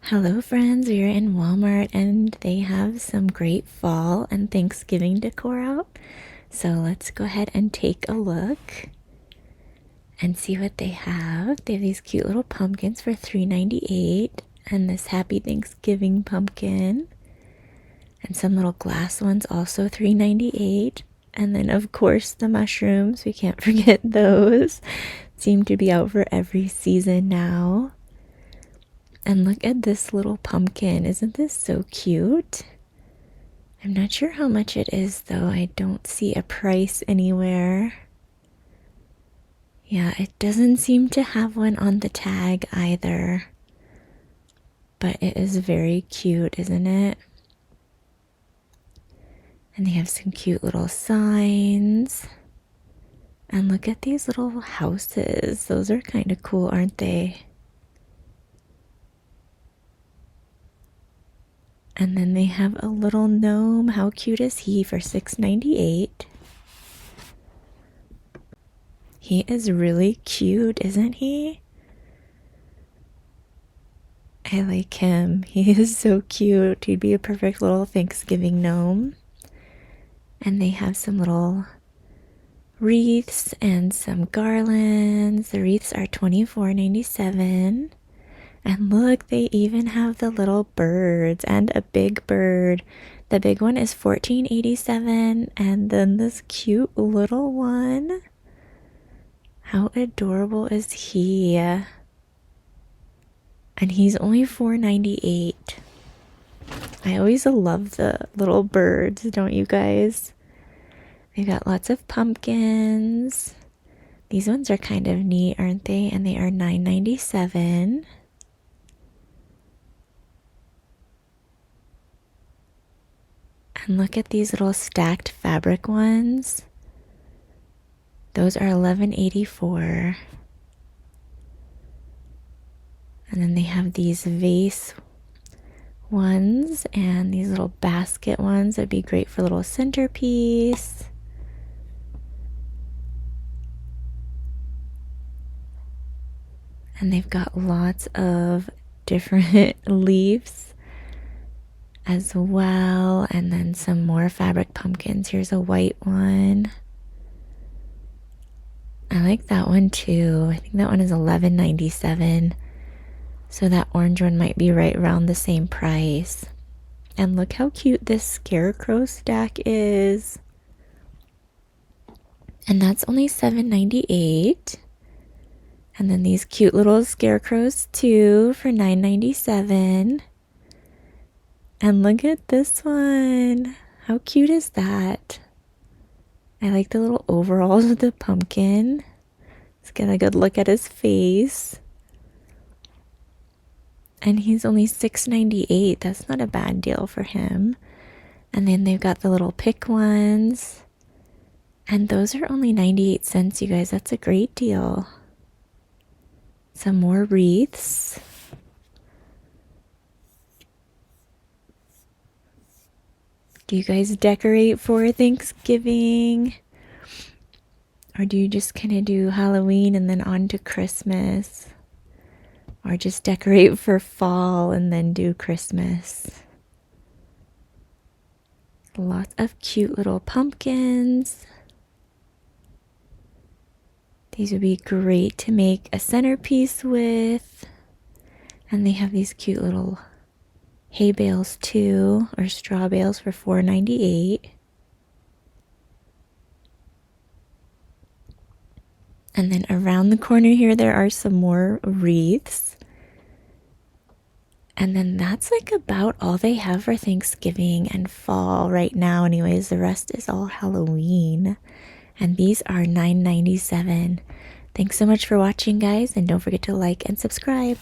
Hello friends, we are in Walmart and they have some great fall and Thanksgiving decor out. So let's go ahead and take a look and see what they have. They have these cute little pumpkins for $3.98 and this Happy Thanksgiving pumpkin. And some little glass ones also $3.98. And then of course the mushrooms, we can't forget those. Seem to be out for every season now. And look at this little pumpkin. Isn't this so cute? I'm not sure how much it is though. I don't see a price anywhere. Yeah, it doesn't seem to have one on the tag either. But it is very cute, isn't it? And they have some cute little signs. And look at these little houses. Those are kind of cool, aren't they? And then they have a little gnome. How cute is he for $6.98? He is really cute, isn't he? I like him. He is so cute. He'd be a perfect little Thanksgiving gnome. And they have some little wreaths and some garlands. The wreaths are $24.97. And look, they even have the little birds and a big bird. The big one is $14.87, and then this cute little one. How adorable is he? And he's only $4.98. I always love the little birds, don't you guys? They've got lots of pumpkins. These ones are kind of neat, aren't they? And they are $9.97. And look at these little stacked fabric ones. Those are $11.84. And then they have these vase ones and these little basket ones that'd be great for a little centerpiece. And they've got lots of different leaves as well, and then some more fabric pumpkins. Here's a white one. I like that one too. I think that one is $11.97. So that orange one might be right around the same price. And look how cute this scarecrow stack is. And that's only $7.98. And then these cute little scarecrows too for $9.97. And look at this one. How cute is that? I like the little overalls with the pumpkin. Let's get a good look at his face. And he's only $6.98. That's not a bad deal for him. And then they've got the little pick ones. And those are only 98 cents, you guys. That's a great deal. Some more wreaths. Do you guys decorate for Thanksgiving? Or do you just kind of do Halloween and then on to Christmas? Or just decorate for fall and then do Christmas? Lots of cute little pumpkins. These would be great to make a centerpiece with. And they have these cute little hay bales too, or straw bales for $4.98. And then around the corner here, there are some more wreaths. And then that's like about all they have for Thanksgiving and fall right now. Anyways, the rest is all Halloween. And these are $9.97. Thanks so much for watching, guys. And don't forget to like and subscribe.